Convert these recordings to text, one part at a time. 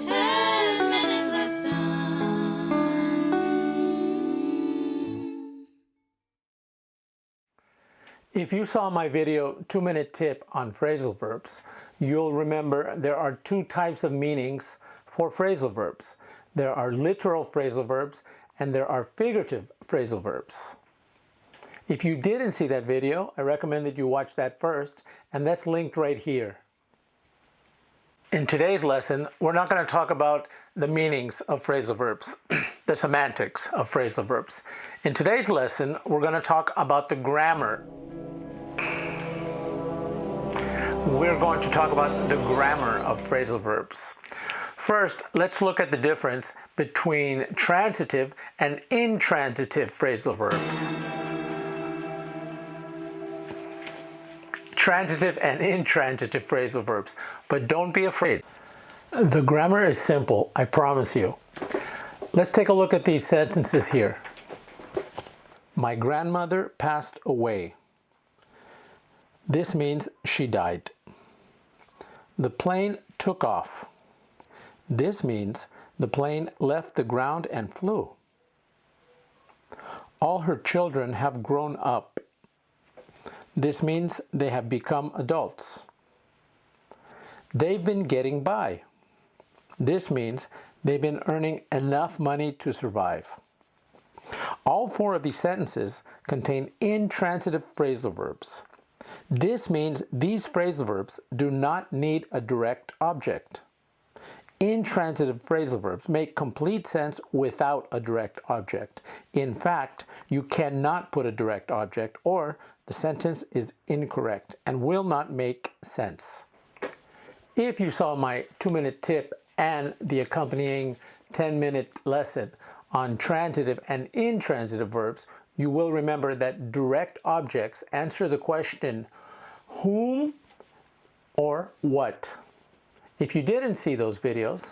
10-minute lesson. If you saw my video 2-minute tip on phrasal verbs, you'll remember there are two types of meanings for phrasal verbs. There are literal phrasal verbs and there are figurative phrasal verbs. If you didn't see that video, I recommend that you watch that first, and that's linked right here. In today's lesson, we're not going to talk about the meanings of phrasal verbs, the semantics of phrasal verbs. In today's lesson, we're going to talk about the grammar. We're going to talk about the grammar of phrasal verbs. First, let's look at the difference between transitive and intransitive phrasal verbs. Transitive and intransitive phrasal verbs, but don't be afraid. The grammar is simple, I promise you. Let's take a look at these sentences here. My grandmother passed away. This means she died. The plane took off. This means the plane left the ground and flew. All her children have grown up. This means they have become adults. They've been getting by. This means they've been earning enough money to survive. All four of these sentences contain intransitive phrasal verbs. This means these phrasal verbs do not need a direct object. Intransitive phrasal verbs make complete sense without a direct object. In fact, you cannot put a direct object or the sentence is incorrect and will not make sense. If you saw my 2-minute tip and the accompanying 10-minute lesson on transitive and intransitive verbs, you will remember that direct objects answer the question whom or what. If you didn't see those videos,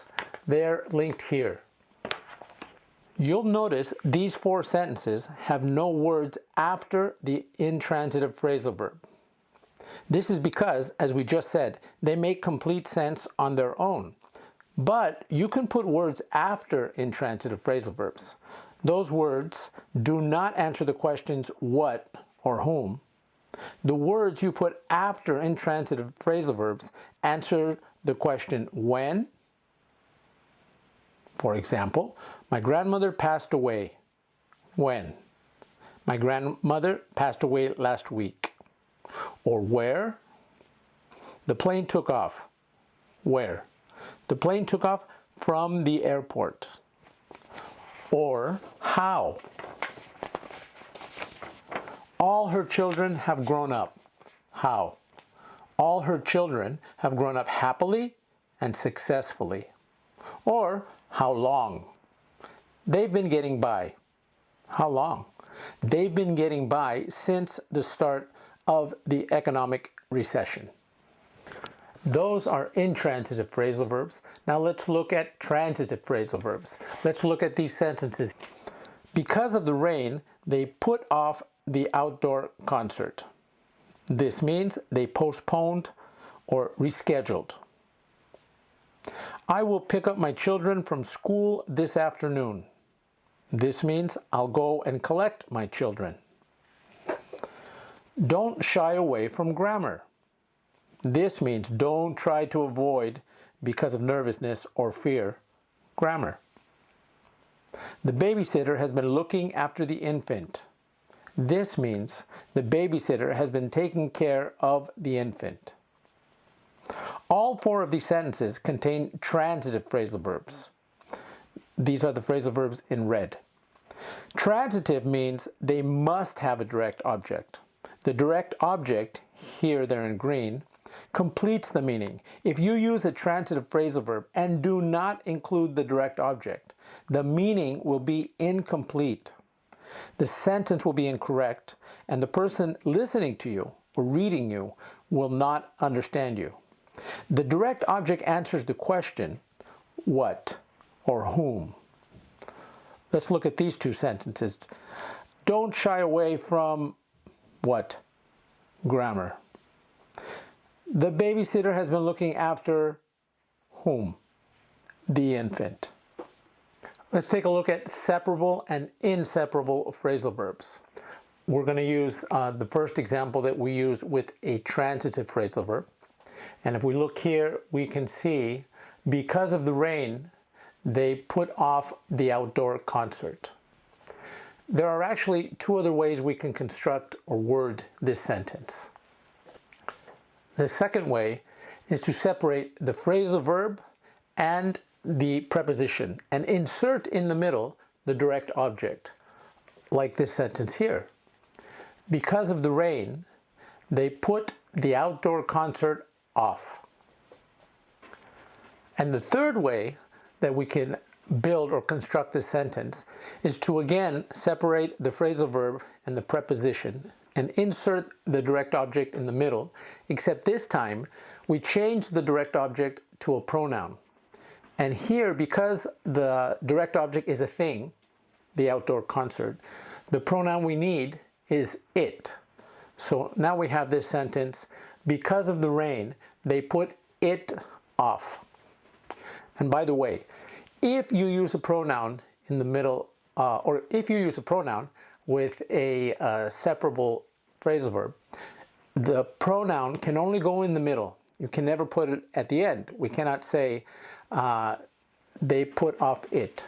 they're linked here. You'll notice these four sentences have no words after the intransitive phrasal verb. This is because, as we just said, they make complete sense on their own. But you can put words after intransitive phrasal verbs. Those words do not answer the questions what or whom. The words you put after intransitive phrasal verbs answer the question when. For example, my grandmother passed away. When? My grandmother passed away last week. Or where? The plane took off. Where? The plane took off from the airport. Or how? All her children have grown up. How? All her children have grown up happily and successfully. Or how long? They've been getting by. How long? They've been getting by since the start of the economic recession. Those are intransitive phrasal verbs. Now let's look at transitive phrasal verbs. Let's look at these sentences. Because of the rain, they put off the outdoor concert. This means they postponed or rescheduled. I will pick up my children from school this afternoon. This means I'll go and collect my children. Don't shy away from grammar. This means don't try to avoid, because of nervousness or fear, grammar. The babysitter has been looking after the infant. This means the babysitter has been taking care of the infant. All four of these sentences contain transitive phrasal verbs. These are the phrasal verbs in red. Transitive means they must have a direct object. The direct object, here they're in green, completes the meaning. If you use a transitive phrasal verb and do not include the direct object, the meaning will be incomplete. The sentence will be incorrect, and the person listening to you or reading you will not understand you. The direct object answers the question, what or whom. Let's look at these two sentences. Don't shy away from what? Grammar. The babysitter has been looking after whom? the infant. Let's take a look at separable and inseparable phrasal verbs. We're going to use the first example that we use with a transitive phrasal verb. And if we look here, we can see, because of the rain, they put off the outdoor concert. There are actually two other ways we can construct or word this sentence. The second way is to separate the phrasal verb and the preposition and insert in the middle the direct object, like this sentence here. Because of the rain, they put the outdoor concert off. And the third way that we can build or construct this sentence is to again separate the phrasal verb and the preposition and insert the direct object in the middle, except this time we change the direct object to a pronoun. And here, because the direct object is a thing, the outdoor concert, the pronoun we need is it. So now we have this sentence, because of the rain, they put it off. And by the way, if you use a pronoun in the middle, or if you use a pronoun with a separable phrasal verb, the pronoun can only go in the middle. You can never put it at the end. We cannot say they put off it.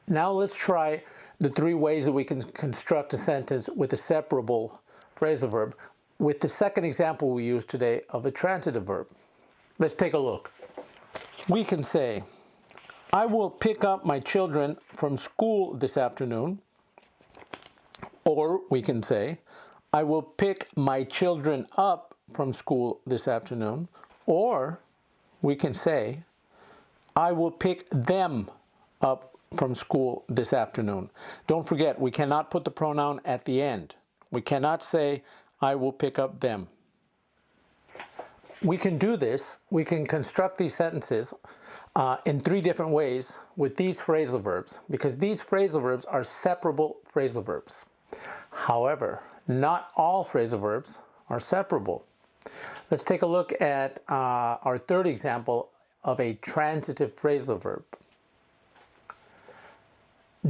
Now let's try the three ways that we can construct a sentence with a separable phrasal verb with the second example we used today of a transitive verb. Let's take a look. We can say, I will pick up my children from school this afternoon. Or we can say, I will pick my children up from school this afternoon. Or we can say, I will pick them up from school this afternoon. Don't forget, we cannot put the pronoun at the end. We cannot say, I will pick up them. We can do this, we can construct these sentences in three different ways with these phrasal verbs, because these phrasal verbs are separable phrasal verbs. However, not all phrasal verbs are separable. Let's take a look at our third example of a transitive phrasal verb.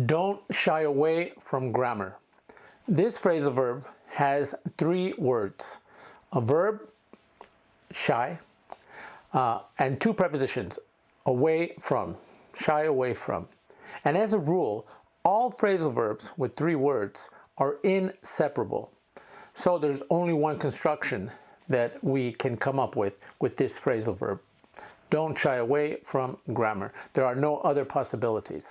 Don't shy away from grammar. This phrasal verb has three words: a verb, shy, and two prepositions, away from, shy away from. And as a rule, all phrasal verbs with three words are inseparable. So there's only one construction that we can come up with this phrasal verb. Don't shy away from grammar. There are no other possibilities.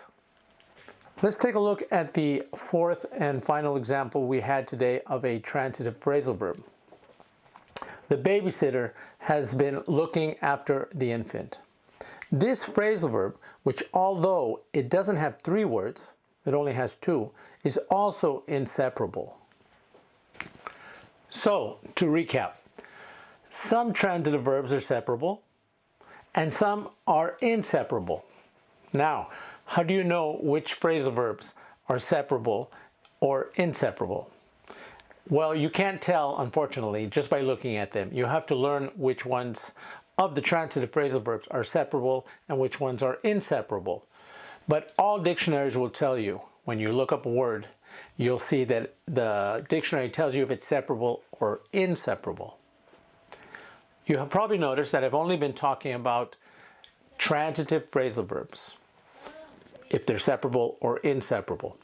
Let's take a look at the fourth and final example we had today of a transitive phrasal verb. The babysitter has been looking after the infant. This phrasal verb, which although it doesn't have three words, it only has two, is also inseparable. So, to recap, some transitive verbs are separable and some are inseparable. Now, how do you know which phrasal verbs are separable or inseparable? Well, you can't tell, unfortunately, just by looking at them. You have to learn which ones of the transitive phrasal verbs are separable and which ones are inseparable. But all dictionaries will tell you, when you look up a word, you'll see that the dictionary tells you if it's separable or inseparable. You have probably noticed that I've only been talking about transitive phrasal verbs, if they're separable or inseparable.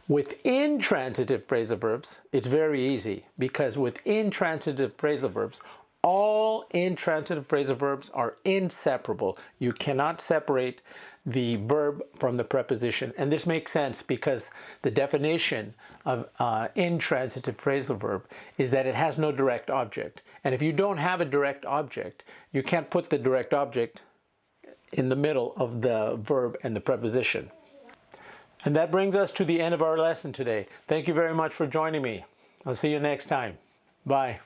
With intransitive phrasal verbs, it's very easy, because with intransitive phrasal verbs, all intransitive phrasal verbs are inseparable. You cannot separate the verb from the preposition. And this makes sense because the definition of intransitive phrasal verb is that it has no direct object. And if you don't have a direct object, you can't put the direct object in the middle of the verb and the preposition. And that brings us to the end of our lesson today. Thank you very much for joining me. I'll see you next time. Bye.